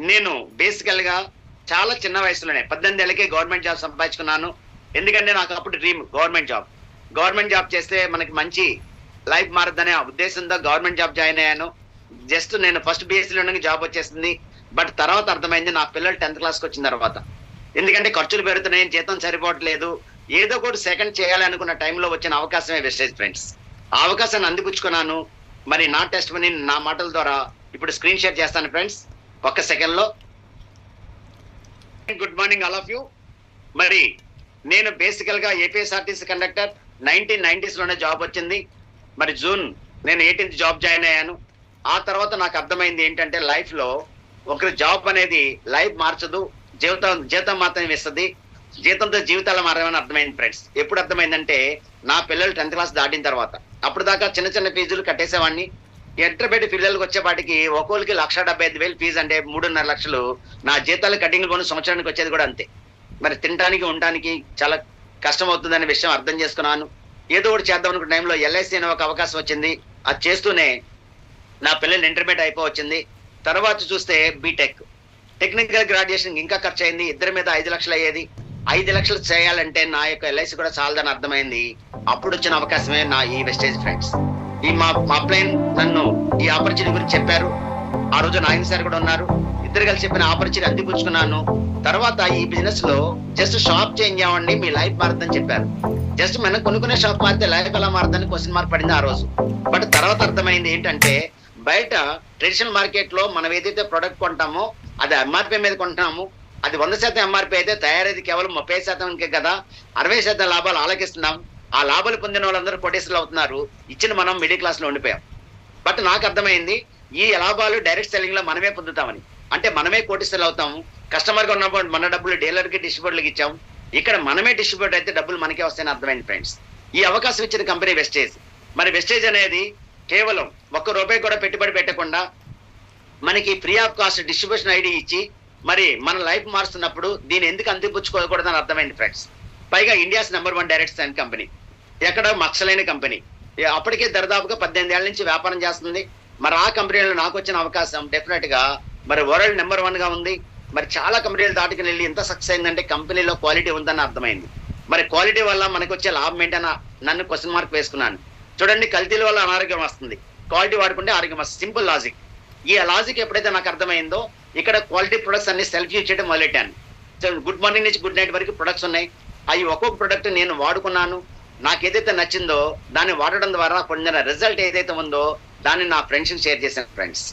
నేను బేసికల్ గా చాలా చిన్న వయసులోనే 18 ఏళ్ళకే గవర్నమెంట్ జాబ్ సంపాదించుకున్నాను. ఎందుకంటే నాకు అప్పుడు dream government job. Government job చేస్తే మనకి మంచి లైఫ్ మారుద్దనే ఉద్దేశంతో గవర్నమెంట్ జాబ్ జాయిన్ అయ్యాను. జస్ట్ నేను ఫస్ట్ బీఎస్సీలో ఉండగా జాబ్ వచ్చేసింది. బట్ తర్వాత అర్థమైంది నా పిల్లలు 10th క్లాస్కి వచ్చిన తర్వాత. ఎందుకంటే ఖర్చులు పెరుగుతున్నాయి, జీతం సరిపోవట్లేదు, ఏదో ఒకటి సెకండ్ చేయాలి అనుకున్న టైంలో వచ్చిన అవకాశమే వెస్టేజ్ ఫ్రెండ్స్. ఆ అవకాశాన్ని అందిపుచ్చుకున్నాను. మరి నా టెస్ట్ మనీ నా మాటల ద్వారా ఇప్పుడు స్క్రీన్ షేర్ చేస్తాను ఫ్రెండ్స్, ఒక్క సెకండ్ లో. Good morning all of you. మరి నేను బేసికల్ గా ఏపీఎస్ఆర్టీసీ కండక్టర్ 1990s లోనే జాబ్ వచ్చింది. మరి జూన్ నేను 18th జాబ్ జాయిన్ అయ్యాను. ఆ తర్వాత నాకు అర్థమైంది ఏంటంటే లైఫ్ లో ఒకరి జాబ్ అనేది లైఫ్ మార్చదు, జీతం మాత్రమే ఇస్తుంది. జీతంతో జీవితాలు మారమని అర్థమైంది ఫ్రెండ్స్. ఎప్పుడు అర్థమైందంటే నా పిల్లలు 10th క్లాస్ దాటిన తర్వాత. అప్పుడు దాకా చిన్న చిన్న ఫీజులు కట్టేసేవాడిని. ఇంటర్మీడియట్ పిల్లలకి వచ్చేపాటికి ఒక్కొక్కరికి 1,75,000 ఫీజు, అంటే 3.5 లక్షలు. నా జీతాలు కటింగ్ పోను సంవత్సరానికి వచ్చేది కూడా అంతే. మరి తినడానికి ఉండడానికి చాలా కష్టం అవుతుందనే విషయం అర్థం చేసుకున్నాను. ఏదో ఒకటి చేద్దాం అనుకున్న టైంలో ఎల్ఐసి అనే ఒక అవకాశం వచ్చింది. అది చేస్తూనే నా పిల్లలు ఇంటర్మీడియట్ అయిపోవచ్చింది. తర్వాత చూస్తే బీటెక్, టెక్నికల్ గ్రాడ్యుయేషన్ ఇంకా ఖర్చు అయింది. ఇద్దరి మీద 5 లక్షలు అయ్యేది. 5 లక్షలు చేయాలంటే నా యొక్క ఎల్ఐసి కూడా చాలదని అర్థమైంది. అప్పుడు వచ్చిన అవకాశమే నా ఈ వెస్టేజ్ ఫ్రెండ్స్. ఈ మా అప్లైన్ నన్ను ఈ ఆపర్చునిటీ గురించి చెప్పారు. ఆ రోజు నాయన్ సార్ కూడా ఉన్నారు. ఇద్దరు కలిసి చెప్పిన ఆపర్చునిటీ అందిపుచ్చుకున్నాను. తర్వాత ఈ బిజినెస్ లో జస్ట్ షాప్ చేంజ్ అవ్వండి, మీ లైఫ్ మారుతుందని చెప్పారు. జస్ట్ మనం కొనుక్కునే షాప్ మారితే లైఫ్ ఎలా మారుతుందని క్వశ్చన్ మార్క్ పడింది ఆ రోజు. బట్ తర్వాత అర్థమైంది ఏంటంటే బయట ట్రెడిషనల్ మార్కెట్ లో మనం ఏదైతే ప్రొడక్ట్ కొంటామో అది ఎంఆర్పీ మీద కొంటున్నాము. అది 100% ఎంఆర్పీ అయితే తయారైతే కేవలం 30% కదా, 60% లాభాలు ఆలకిస్తున్నాం. ఆ లాభాలు పొందిన వాళ్ళందరూ కోటేశ్వరులు అవుతున్నారు. ఇచ్చిన మనం మిడిల్ క్లాస్ లో ఉండిపోయాం. బట్ నాకు అర్థమైంది ఈ లాభాలు డైరెక్ట్ సెల్లింగ్ లో మనమే పొందుతామని. అంటే మనమే కోటేశ్వరులు అవుతాము. కస్టమర్ గా ఉన్నప్పుడు మన డబ్బులు డీలర్ కి డిస్ట్రిబ్యూటర్కి ఇచ్చాం. ఇక్కడ మనమే డిస్ట్రిబ్యూటర్ అయితే డబ్బులు మనకే వస్తాయని అర్థమైంది ఫ్రెండ్స్. ఈ అవకాశం ఇచ్చిన కంపెనీ వెస్టేజ్. మరి వెస్టేజ్ అనేది కేవలం ₹1 కూడా పెట్టుబడి పెట్టకుండా మనకి free of cost distribution ID ఇచ్చి మరి మన లైఫ్ మారుస్తున్నప్పుడు దీన్ని ఎందుకు అందిపుచ్చుకోకూడదని అర్థమైంది ఫ్రెండ్స్. పైగా India's number 1 direct cell company, ఎక్కడ మచ్చలేని కంపెనీ. అప్పటికే దరిదాపుగా 18 ఏళ్ల నుంచి వ్యాపారం చేస్తుంది. మరి ఆ కంపెనీలో నాకు వచ్చిన అవకాశం డెఫినెట్ గా మరి వరల్డ్ నెంబర్ 1 గా ఉంది. మరి చాలా కంపెనీలు దాటుకుని వెళ్ళి ఎంత సక్సెస్ అయిందంటే కంపెనీలో క్వాలిటీ ఉందని అర్థమైంది. మరి క్వాలిటీ వల్ల మనకు వచ్చే లాభం ఏంటని నన్ను క్వశ్చన్ మార్క్ వేసుకున్నాను. చూడండి, కల్తీల వల్ల అనారోగ్యం వస్తుంది, క్వాలిటీ వాడుకుంటే ఆరోగ్యం వస్తుంది. Simple logic. ఈ లాజిక్ ఎప్పుడైతే నాకు అర్థమైందో ఇక్కడ క్వాలిటీ ప్రొడక్ట్స్ అన్ని సెల్ఫ్ యూజ్ చేయడం మొదలెట్టాను. సో గుడ్ మార్నింగ్ నుంచి గుడ్ నైట్ వరకు ప్రొడక్ట్స్ ఉన్నాయి. అవి ఒక్కొక్క ప్రొడక్ట్ నేను వాడుకున్నాను. నాకు ఏదైతే నచ్చిందో దాన్ని వాడడం ద్వారా పొందిన రిజల్ట్ ఏదైతే ఉందో దాన్ని నా ఫ్రెండ్స్ షేర్ చేశాను ఫ్రెండ్స్.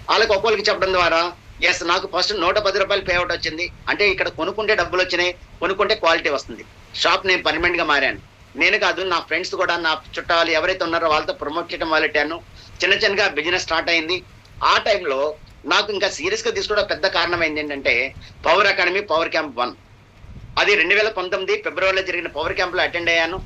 వాళ్ళకి ఒక్కొక్కరికి చెప్పడం ద్వారా ఎస్ నాకు ఫస్ట్ ₹110 పే అవుట్ వచ్చింది. అంటే ఇక్కడ కొనుక్కుంటే డబ్బులు వచ్చినాయి, కొనుక్కుంటే క్వాలిటీ వస్తుంది. షాప్ నేను పర్మనెంట్ గా మారాను. నేను కాదు, నా ఫ్రెండ్స్ కూడా, నా చుట్టాలు ఎవరైతే ఉన్నారో వాళ్ళతో ప్రమోట్ చేయడం మొదలెట్టాను. చిన్న చిన్నగా బిజినెస్ స్టార్ట్ అయింది. ఆ టైంలో నాకు ఇంకా సీరియస్ గా తీసుకోవడం పెద్ద కారణం ఏంటంటే పవర్ అకాడమీ పవర్ క్యాంప్ 1. అది 2019 ఫిబ్రవరిలో జరిగిన పవర్ క్యాంప్ లో అటెండ్ అయ్యాను.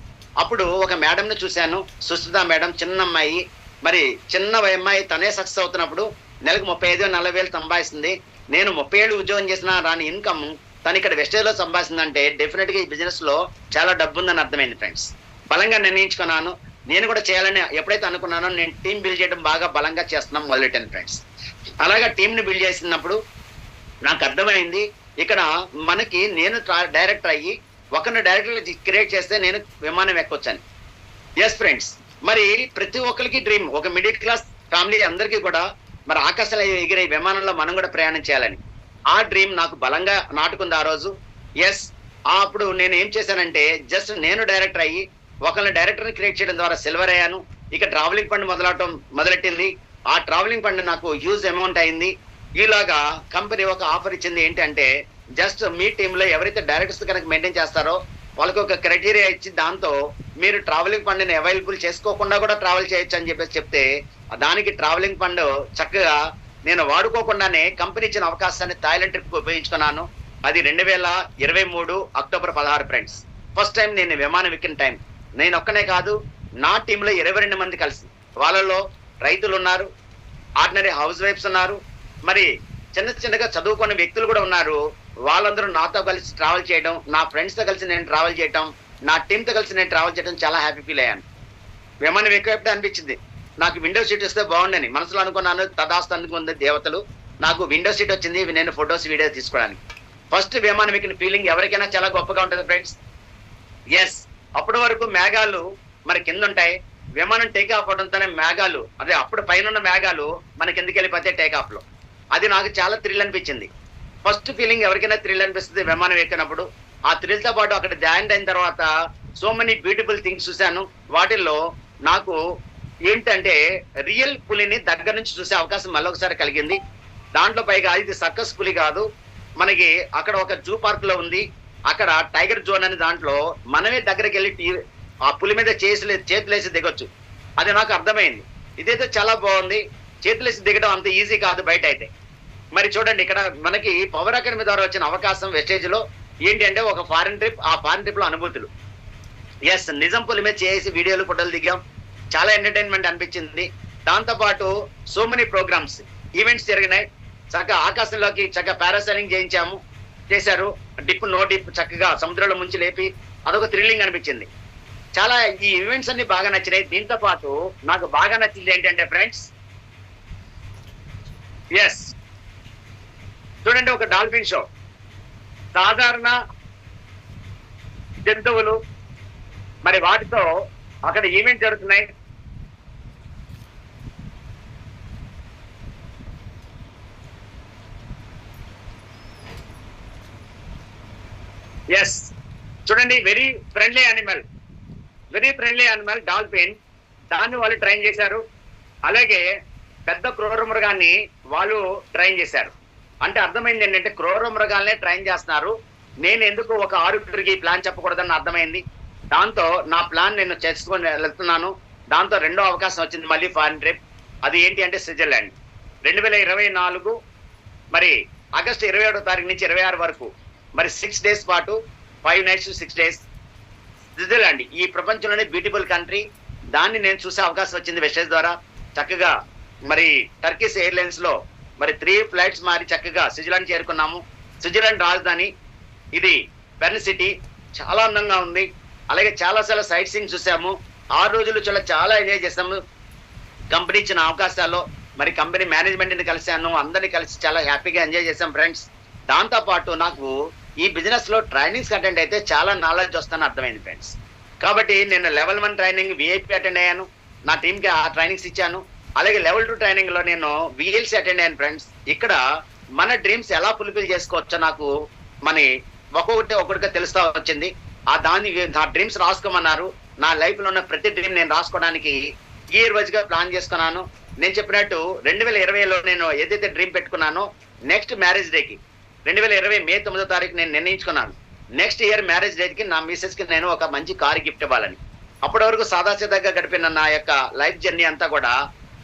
అప్పుడు ఒక మేడం ని చూశాను, సుస్మిత మేడం, చిన్న అమ్మాయి. మరి చిన్న అమ్మాయి తనే సక్సెస్ అవుతున్నప్పుడు నెలకు 35-40 వేలు సంపాదిస్తుంది. నేను 30 ఏళ్ళు ఉద్యోగం చేసిన రాని ఇన్కమ్ తను ఇక్కడ వెస్టేజ్ లో సంపాదిస్తుందంటే డెఫినెట్ గా ఈ బిజినెస్ లో చాలా డబ్బు ఉందని అర్థమైంది ఫ్రెండ్స్. బలంగా నిర్ణయించుకున్నాను. నేను కూడా చేయాలని ఎప్పుడైతే అనుకున్నానో నేను టీం బిల్డ్ చేయడం బాగా బలంగా చేస్తున్నాం మొదలెట్టాను ఫ్రెండ్స్. అలాగా టీంని బిల్డ్ చేసినప్పుడు నాకు అర్థమైంది ఇక్కడ మనకి నేను డైరెక్టర్ అయ్యి ఒకరిని డైరెక్టర్ క్రియేట్ చేస్తే నేను విమానం ఎక్కొచ్చాను. ఎస్ ఫ్రెండ్స్, మరి ప్రతి ఒక్కరికి డ్రీమ్, ఒక మిడిల్ క్లాస్ ఫ్యామిలీ అందరికీ కూడా మరి ఆకాశాలు ఎగిరే విమానంలో మనం కూడా ప్రయాణం చేయాలని ఆ డ్రీమ్ నాకు బలంగా నాటుకుంది ఆ రోజు. ఎస్, అప్పుడు నేను ఏం చేశానంటే జస్ట్ నేను డైరెక్టర్ అయ్యి ఒకరిని డైరెక్టర్ని క్రియేట్ చేయడం ద్వారా సిల్వర్ అయ్యాను. ఇక ట్రావెలింగ్ ఫండ్ మొదలెట్టింది. ఆ ట్రావెలింగ్ ఫండ్ నాకు హ్యూజ్ అమౌంట్ అయింది. ఈలాగా కంపెనీ ఒక ఆఫర్ ఇచ్చింది ఏంటంటే జస్ట్ మీ టీంలో ఎవరైతే డైరెక్టర్స్ కనుక మెయింటైన్ చేస్తారో వాళ్ళకి ఒక క్రైటీరియా ఇచ్చి దాంతో మీరు ట్రావెలింగ్ ఫండ్ని అవైలబుల్ చేసుకోకుండా కూడా ట్రావెల్ చేయొచ్చు అని చెప్తే దానికి ట్రావెలింగ్ ఫండ్ చక్కగా నేను వాడుకోకుండానే కంపెనీ ఇచ్చిన అవకాశాన్ని థాయిలాండ్ ట్రిప్ ఉపయోగించుకున్నాను. అది 2023 అక్టోబర్ 16 ఫ్రెండ్స్. ఫస్ట్ టైం నేను విమానం ఎక్కిన టైం. నేను ఒక్కనే కాదు, నా టీంలో 22 మంది కలిసి, వాళ్ళలో రైతులు ఉన్నారు, ఆర్డినరీ హౌస్ వైఫ్స్ ఉన్నారు, మరి చిన్నగా చదువుకున్న వ్యక్తులు కూడా ఉన్నారు. వాళ్ళందరూ నాతో కలిసి ట్రావెల్ చేయడం, నా ఫ్రెండ్స్ తో కలిసి నేను ట్రావెల్ చేయడం, నా టీంతో కలిసి నేను ట్రావెల్ చేయడం చాలా హ్యాపీ ఫీల్ అయ్యాను. విమానం ఎక్కువ అనిపించింది. నాకు విండో సీట్ ఇస్తే బాగుండని మనసులో అనుకున్నాను. తదాస్తు అనుకుంది దేవతలు. నాకు విండో సీట్ వచ్చింది, నేను ఫొటోస్ వీడియో తీసుకోవడానికి. ఫస్ట్ విమానం ఎక్కిన ఫీలింగ్ ఎవరికైనా చాలా గొప్పగా ఉంటుంది ఫ్రెండ్స్. ఎస్, అప్పటి వరకు మేఘాలు మరి కింద ఉంటాయి, విమానం టేక్ ఆఫ్ అవడంతోనే మేఘాలు, అదే అప్పుడు పైన ఉన్న మేఘాలు మన కిందకి వెళ్ళిపోతే టేక్ లో. అది నాకు చాలా థ్రిల్ అనిపించింది. ఫస్ట్ ఫీలింగ్ ఎవరికైనా థ్రిల్ అనిపిస్తుంది విమానం ఎక్కినప్పుడు. ఆ థ్రిల్ తో పాటు అక్కడ ల్యాండ్ అయిన తర్వాత సో మెనీ బ్యూటిఫుల్ థింగ్స్ చూశాను. వాటిల్లో నాకు ఏంటంటే రియల్ పులిని దగ్గర నుంచి చూసే అవకాశం మళ్ళొకసారి కలిగింది. దాంట్లో పైగా ఇది సర్కస్ పులి కాదు, మనకి అక్కడ ఒక జూ పార్క్ లో ఉంది, అక్కడ టైగర్ జోన్ అనే దాంట్లో మనమే దగ్గరికి వెళ్ళి ఆ పులి మీద చేతులేసి దిగొచ్చు. అది నాకు అర్థమైంది. ఇదైతే చాలా బాగుంది. చేతులేసి దిగడం అంత ఈజీ కాదు బయట అయితే. మరి చూడండి, ఇక్కడ మనకి పవర్ అకాడమీ ద్వారా వచ్చిన అవకాశం వెస్టేజ్ లో ఏంటి అంటే ఒక ఫారిన్ ట్రిప్, ఆ ఫారిన్ ట్రిప్ లో అనుభూతులు. ఎస్, నిజం పులి మీద చేసి వీడియోలు ఫోటోలు దిగాం, చాలా ఎంటర్టైన్మెంట్ అనిపించింది. దాంతో పాటు సో మెనీ ప్రోగ్రామ్స్, ఈవెంట్స్ జరిగినాయి. చక్కగా ఆకాశంలోకి చక్కగా పారాసైలింగ్ చేశారు. డిప్ నో డిప్ చక్కగా సముద్రంలో ముంచి లేపి అదొక థ్రిల్లింగ్ అనిపించింది. చాలా ఈ ఈవెంట్స్ అన్ని బాగా నచ్చినాయి. దీంతో పాటు నాకు బాగా నచ్చింది ఏంటంటే ఫ్రెండ్స్, ఎస్ చూడండి, ఒక డాల్ఫిన్ షో. సాధారణ జంతువులు మరి వాటితో అక్కడ ఈవెంట్ జరుగుతున్నాయి. ఎస్ చూడండి, వెరీ ఫ్రెండ్లీ యానిమల్ డాల్ఫిన్. దాన్ని వాళ్ళు ట్రైన్ చేశారు. అలాగే పెద్ద క్రూర మృగాన్ని వాళ్ళు ట్రైన్ చేశారు. అంటే అర్థమైంది ఏంటంటే క్రూర మృగాలనే ట్రైన్ చేస్తున్నారు. నేను ఎందుకు ఒక ఆరుగురికి ప్లాన్ చెప్పకూడదని అర్థమైంది. దాంతో నా ప్లాన్ నేను చేసుకొని వెళ్తున్నాను. దాంతో రెండో అవకాశం వచ్చింది మళ్ళీ ఫారిన్ ట్రిప్. అది ఏంటి అంటే స్విట్జర్లాండ్. 2024 మరి ఆగస్టు 27వ తారీఖు నుంచి 26 వరకు మరి 6 days పాటు 5 nights 6 days స్విట్జర్లాండ్, ఈ ప్రపంచంలోనే బ్యూటిఫుల్ కంట్రీ. దాన్ని నేను చూసే అవకాశం వచ్చింది వెస్టేజ్ ద్వారా. చక్కగా మరి టర్కిష్ ఎయిర్లైన్స్ లో మరి 3 flights మారి చక్కగా స్విట్జర్లాండ్ చేరుకున్నాము. స్విట్జర్లాండ్ రాజధాని ఇది బెర్న్ సిటీ, చాలా అందంగా ఉంది. అలాగే చాలా సైట్ సీయింగ్ చూసాము. 6 రోజులు చాలా ఎంజాయ్ చేసాము. కంపెనీ ఇచ్చిన అవకాశాల్లో మరి కంపెనీ మేనేజ్మెంట్ ని కలిశాను, అందరినీ కలిసి చాలా హ్యాపీగా ఎంజాయ్ చేసాం ఫ్రెండ్స్. దాంతో పాటు నాకు ఈ బిజినెస్ లో ట్రైనింగ్స్ అటెండ్ అయితే చాలా నాలెడ్జ్ వస్తుందని అర్థమైంది ఫ్రెండ్స్. కాబట్టి నేను లెవెల్ 1 ట్రైనింగ్ విఐపి అటెండ్ అయ్యాను, నా టీమ్ కి ఆ ట్రైనింగ్స్ ఇచ్చాను. అలాగే లెవెల్ 2 ట్రైనింగ్ లో నేను విఎల్సి అటెండ్ అయ్యాను ఫ్రెండ్స్. ఇక్కడ మన డ్రీమ్స్ ఎలా ఫుల్ఫిల్ చేసుకోవచ్చో నాకు మన ఒక్కొక్కటిగా తెలుస్తా వచ్చింది. నా డ్రీమ్స్ రాసుకోమన్నారు. నా లైఫ్ లో ఉన్న ప్రతి డ్రీమ్ నేను రాసుకోవడానికి ఇయర్ వైజ్ గా ప్లాన్ చేసుకున్నాను. నేను చెప్పినట్టు 2020లో నేను ఏదైతే డ్రీమ్ పెట్టుకున్నానో నెక్స్ట్ మ్యారేజ్ డేకి 2020 మే 9వ తారీఖు నేను నిర్ణయించుకున్నాను. నెక్స్ట్ ఇయర్ మ్యారేజ్ డేకి నా మిసెస్ కి నేను ఒక మంచి కారు గిఫ్ట్ ఇవ్వాలని. అప్పటి వరకు సాదాసీదాగా గడిపిన నా యొక్క లైఫ్ జర్నీ అంతా కూడా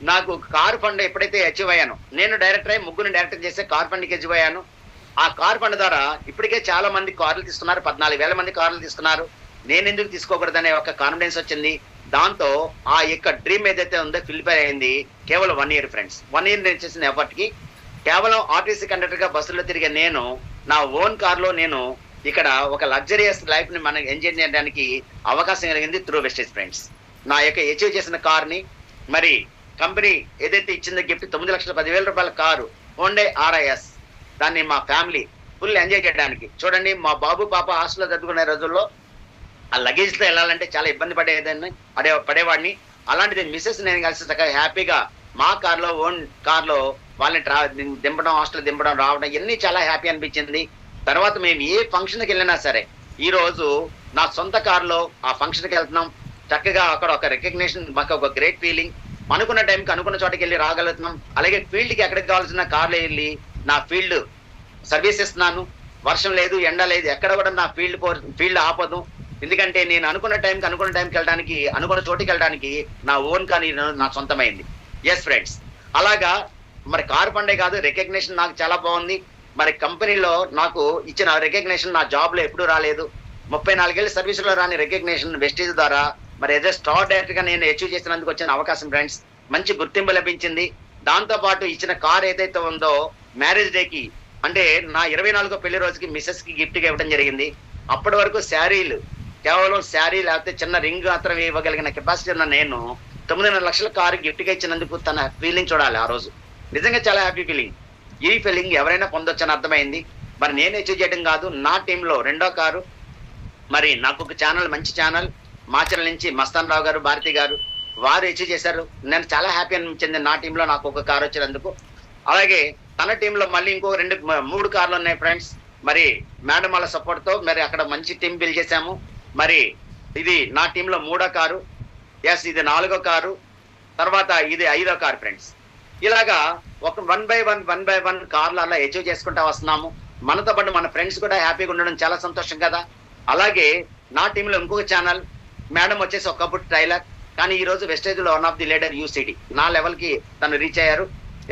నాకు కార్ ఫండ్ ఎప్పుడైతే అచీవ్ అయ్యాను, నేను డైరెక్టర్ అయ్యి ముగ్గురు డైరెక్టర్ చేసే కార్ ఫండ్కి అచీవ్ అయ్యాను. ఆ కార్ ఫండ్ ద్వారా ఇప్పటికే చాలా మంది కార్లు తీసుకున్నారు, 14,000 మంది కార్లు తీసుకున్నారు. నేను ఎందుకు తీసుకోకూడదనే ఒక కాన్ఫిడెన్స్ వచ్చింది. దాంతో ఆ యొక్క డ్రీమ్ ఏదైతే ఉందో ఫిల్ఫైర్ అయింది కేవలం 1 year ఫ్రెండ్స్. 1 year నేను చేసిన ఎఫర్ట్ కి కేవలం ఆర్టీసీ కండక్టర్ గా బస్సులో తిరిగే నేను నా ఓన్ కార్ లో నేను ఇక్కడ ఒక లగ్జరియస్ లైఫ్ ని మనం ఎంజాయ్ చేయడానికి అవకాశం కలిగింది త్రూ వెస్టేజ్ ఫ్రెండ్స్. నా యొక్క అచీవ్ చేసిన కార్ ని మరి కంపెనీ ఏదైతే ఇచ్చిందో గిఫ్ట్ 9,10,000 రూపాయల కారు హోండా RIS, దాన్ని మా ఫ్యామిలీ ఫుల్ ఎంజాయ్ చేయడానికి. చూడండి, మా బాబు పాప హాస్టల్లో చదువుకునే రోజుల్లో ఆ లగేజ్ తో వెళ్ళాలంటే చాలా ఇబ్బంది పడేవాడిని. అలాంటిది మిసెస్ నేను కలిసి చక్కగా హ్యాపీగా మా కార్లో ఓన్ కార్లో వాళ్ళని దింపడం, హాస్టల్ దింపడం, రావడం ఇవన్నీ చాలా హ్యాపీ అనిపించింది. తర్వాత మేము ఏ ఫంక్షన్కి వెళ్ళినా సరే ఈ రోజు నా సొంత కారులో ఆ ఫంక్షన్కి వెళ్తున్నాం. చక్కగా అక్కడ ఒక రికగ్నిషన్, మాకు ఒక గ్రేట్ ఫీలింగ్. అనుకున్న టైంకి అనుకున్న చోటకి వెళ్ళి రాగలుగుతున్నాం. అలాగే ఫీల్డ్కి ఎక్కడికి కావాల్సిన కార్లో వెళ్ళి నా ఫీల్డ్ సర్వీస్ ఇస్తున్నాను. వర్షం లేదు, ఎండ లేదు, ఎక్కడ కూడా నా ఫీల్డ్ ఆపదు. ఎందుకంటే నేను అనుకున్న టైంకి వెళ్ళడానికి, అనుకున్న చోటుకి వెళ్ళడానికి నా ఓన్ కార్ నా సొంతమైంది. ఎస్ ఫ్రెండ్స్, అలాగా మరి కార్ పండే కాదు, రికగ్నిషన్ నాకు చాలా బాగుంది. మరి కంపెనీలో నాకు ఇచ్చిన రికగ్నిషన్ నా జాబ్ లో ఎప్పుడూ రాలేదు. 34 ఏళ్ళ సర్వీస్ లో రాని రికగ్నిషన్ వెస్టేజ్ ద్వారా మరి ఏదో స్టార్ డైరెక్టర్ గా నేను అచీవ్ చేసినందుకు వచ్చిన అవకాశం ఫ్రెండ్స్. మంచి గుర్తింపు లభించింది. దాంతో పాటు ఇచ్చిన కార్ ఏదైతే ఉందో మ్యారేజ్ డేకి, అంటే నా 24వ పెళ్లి రోజుకి మిసెస్ కి గిఫ్ట్ గా ఇవ్వడం జరిగింది. అప్పటి వరకు శారీలు, కేవలం శారీ లేకపోతే చిన్న రింగ్ మాత్రం ఇవ్వగలిగిన కెపాసిటీ ఉన్న నేను 9,5 లక్షల కారు గిఫ్ట్ గా ఇచ్చినందుకు తన ఫీలింగ్ చూడాలి. ఆ రోజు నిజంగా చాలా హ్యాపీ ఫీలింగ్. ఈ ఫీలింగ్ ఎవరైనా పొందొచ్చని అర్థమైంది. మరి నేను అచీవ్ చేయడం కాదు, నా టీంలో రెండో కారు. మరి నాకు ఒక ఛానల్, మంచి ఛానల్ మాచర్ల నుంచి మస్తాన్ రావు గారు, భారతి గారు వారు అచీవ్ చేశారు. నేను చాలా హ్యాపీ అనిపించింది నా టీంలో నాకు ఒక కారు వచ్చినందుకు. అలాగే తన టీంలో మళ్ళీ ఇంకో 3 కార్లు ఉన్నాయి ఫ్రెండ్స్. మరి మేడం వాళ్ళ సపోర్ట్ తో మరి అక్కడ మంచి టీం బిల్డ్ చేశాము. మరి ఇది నా టీంలో 3వ కారు, ఇది 4వ కారు, తర్వాత ఇది 5వ కారు ఫ్రెండ్స్. ఇలాగా ఒక 1 by 1 కార్లు అలా అచీవ్ చేసుకుంటా వస్తున్నాము. మనతో పాటు మన ఫ్రెండ్స్ కూడా హ్యాపీగా ఉండడం చాలా సంతోషం కదా. అలాగే నా టీంలో ఇంకొక ఛానల్ మేడం వచ్చేసి ఒకప్పుడు ట్రైలర్, కానీ ఈ రోజు వెస్టేజ్ లో one of the leader uCT నా లెవెల్ కి తను రీచ్ అయ్యారు.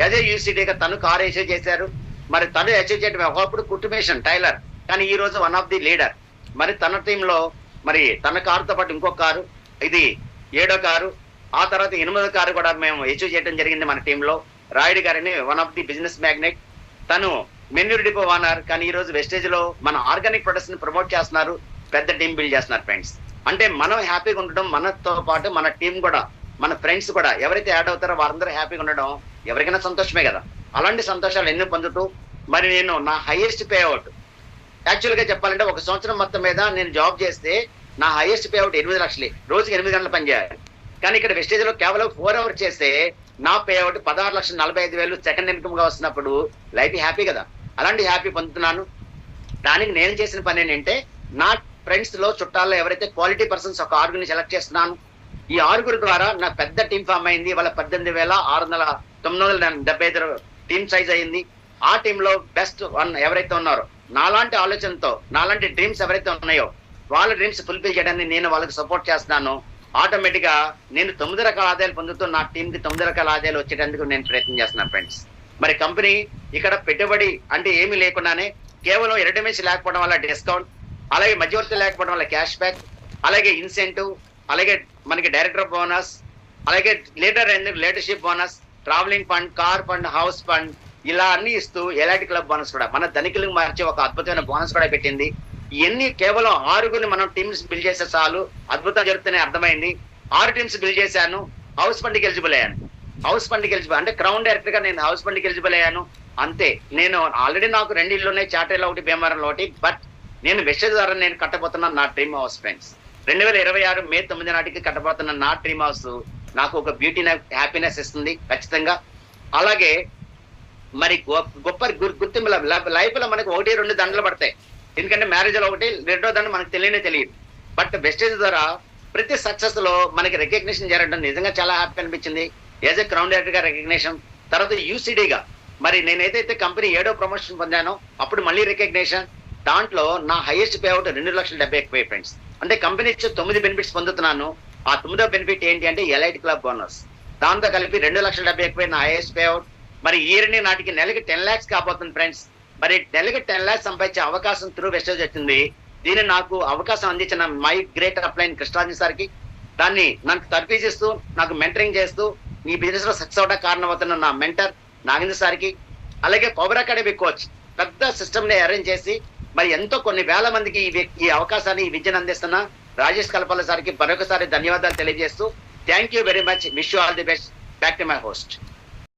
అదే యూసిటీగా తను కారు అచీవ్ చేశారు. మరి తను అచీవ్ చేయడం ఒకప్పుడు కుటుంబేషన్ టైలర్, కానీ ఈ రోజు వన్ ఆఫ్ ది లీడర్. మరి తన టీంలో మరి తన కారుతో పాటు ఇంకొక కారు, ఇది 7వ కారు. ఆ తర్వాత 8వ కారు కూడా మేము అచీవ్ చేయడం జరిగింది మన టీంలో. రాయుడు గారిని one of the business magnate, తను మెన్యూర్ డిపో ఓనర్, కానీ ఈ రోజు వెస్టేజ్ లో మన ఆర్గానిక్ ప్రొడక్ట్స్ ని ప్రమోట్ చేస్తున్నారు, పెద్ద టీం బిల్డ్ చేస్తున్నారు ఫ్రెండ్స్. అంటే మనం హ్యాపీగా ఉండడం, మనతో పాటు మన టీం కూడా, మన ఫ్రెండ్స్ కూడా ఎవరైతే యాడ్ అవుతారో వారందరూ హ్యాపీగా ఉండడం ఎవరికైనా సంతోషమే కదా. అలాంటి సంతోషాలు ఎన్నో పొందుతూ మరి నేను నా హైయెస్ట్ పే అవుట్, యాక్చువల్ గా చెప్పాలంటే ఒక సంవత్సరం మొత్తం మీద నేను జాబ్ చేస్తే నా హైయెస్ట్ పే అవుట్ 8 లక్షలే, రోజుకి 8 గంటలు పనిచేయాలి. కానీ ఇక్కడ వెస్టేజ్ లో కేవలం 4 అవర్స్ చేస్తే నా పే అవుట్ 16,45,000 సెకండ్ ఇన్కమ్ గా వస్తున్నప్పుడు లైఫ్ హ్యాపీ కదా. అలాంటి హ్యాపీ పొందుతున్నాను. దానికి నేను చేసిన పని ఏంటంటే నా ఫ్రెండ్స్ లో చుట్టాల్లో ఎవరైతే క్వాలిటీ పర్సన్స్ ఒక 6గురిని సెలెక్ట్ చేస్తున్నాను. ఈ 6గురి ద్వారా నా పెద్ద టీం ఫామ్ అయింది. వాళ్ళ 18,975 టీం సైజ్ అయింది. ఆ టీంలో బెస్ట్ 1 ఎవరైతే ఉన్నారో, నాలాంటి ఆలోచనతో, నాలాంటి డ్రీమ్స్ ఎవరైతే ఉన్నాయో వాళ్ళ డ్రీమ్స్ ఫుల్ఫిల్ చేయడానికి నేను వాళ్ళకి సపోర్ట్ చేస్తున్నాను. ఆటోమేటిక్ గా నేను 9 రకాల ఆదాయాలు పొందుతూ నా టీం కి 9 రకాల ఆదాయాలు వచ్చేటందుకు నేను ప్రయత్నం చేస్తున్నాను ఫ్రెండ్స్. మరి కంపెనీ ఇక్కడ పెట్టుబడి అంటే ఏమీ లేకుండానే కేవలం ఎరడమేసి లేకపోవడం వల్ల డిస్కౌంట్, అలాగే మధ్యవర్తి లేకపోవడం వల్ల క్యాష్ బ్యాక్, అలాగే ఇన్సెంటివ్, అలాగే మనకి డైరెక్టర్ బోనస్, అలాగే leadership bonus, travelling fund, car fund, house fund, ఇలా అన్ని ఇస్తూ ఎలాంటి క్లబ్ బోనస్ కూడా మన ధనికులకు మార్చి ఒక అద్భుతమైన బోనస్ కూడా పెట్టింది. ఇవన్నీ కేవలం 6గురిని మనం టీమ్స్ బిల్డ్ చేస్తే చాలు అద్భుతం జరుగుతున్నాయి అర్థమైంది. 6 టీమ్స్ బిల్డ్ చేశాను. హౌస్ ఫండ్కి ఎలిజిబుల్ అయ్యాను. హౌస్ ఫండ్కి ఎలిజిబుల్ అంటే క్రౌన్ డైరెక్టర్ గా నేను హౌస్ ఫండ్కి ఎలిజిబుల్ అయ్యాను. అంతే. నేను ఆల్రెడీ నాకు 2 ఇళ్ళు ఉన్నాయి, చాటేలో ఒకటి, భీమవరంలో ఒకటి. బట్ నేను వెస్టేజ్ ద్వారా నేను కట్టబోతున్నాను నా డ్రీమ్ హౌస్ ఫ్రెండ్స్. 2026 మే 9 నాటికి కట్టబోతున్న నా డ్రీమ్ హౌస్ నాకు ఒక బ్యూటీ హ్యాపీనెస్ ఇస్తుంది ఖచ్చితంగా. అలాగే మరి గొప్ప గుర్తింపు లైఫ్ లో మనకు 1-2 దండలు పడతాయి. ఎందుకంటే మ్యారేజ్ లో ఒకటి, 2వ దండ మనకు తెలియదు. బట్ వెస్టేజ్ ద్వారా ప్రతి సక్సెస్ లో మనకి రికగ్నిషన్ జరగడం నిజంగా చాలా హ్యాపీ అనిపించింది. యాజ్ ఎ క్రౌన్ డైరెక్టర్ గా రికగ్నిషన్, తర్వాత యూసిడీగా మరి నేను ఏదైతే కంపెనీ 7వ ప్రమోషన్ పొందానో అప్పుడు మళ్ళీ రికగ్నిషన్. దాంట్లో నా హైయెస్ట్ పే అవుట్ 2,70,000 ఫ్రెండ్స్. అంటే కంపెనీ ఇచ్చే 9 బెనిఫిట్స్ పొందుతున్నాను. ఆ 9వ బెనిఫిట్ ఏంటి అంటే ఎలైట్ క్లబ్ బోనస్. దాంతో కలిపి 2,70,000 నా హైయెస్ట్ పే అవుట్. మరి ఈ 2 నాటికి నెలకి 10 lakhs కాబోతుంది ఫ్రెండ్స్. మరి నెలకి 10 lakhs సంపాదించే అవకాశం త్రూ వెస్టేజ్ వచ్చింది. దీన్ని నాకు అవకాశం అందించిన మై గ్రేట్ అప్లైన్ కృష్ణరాజు సార్కి, దాన్ని నాకు తర్ఫీజిస్తూ నాకు మెంటరింగ్ చేస్తూ ఈ బిజినెస్ లో సక్సెస్ అవడానికి కారణం అవుతున్న నా మెంటర్ నాగేంద్ర సార్కి, అలాగే పవర్ అకాడమీ కోచ్ పెద్ద సిస్టమ్ ని అరేంజ్ చేసి మరి ఎంతో కొన్ని వేల మందికి ఈ అవకాశాన్ని, ఈ విద్యను అందిస్తున్న రాజేష్ కల్పల సార్కి మరొకసారి ధన్యవాదాలు తెలియజేస్తూ thank you very much. Wish you all the best. Back to my host.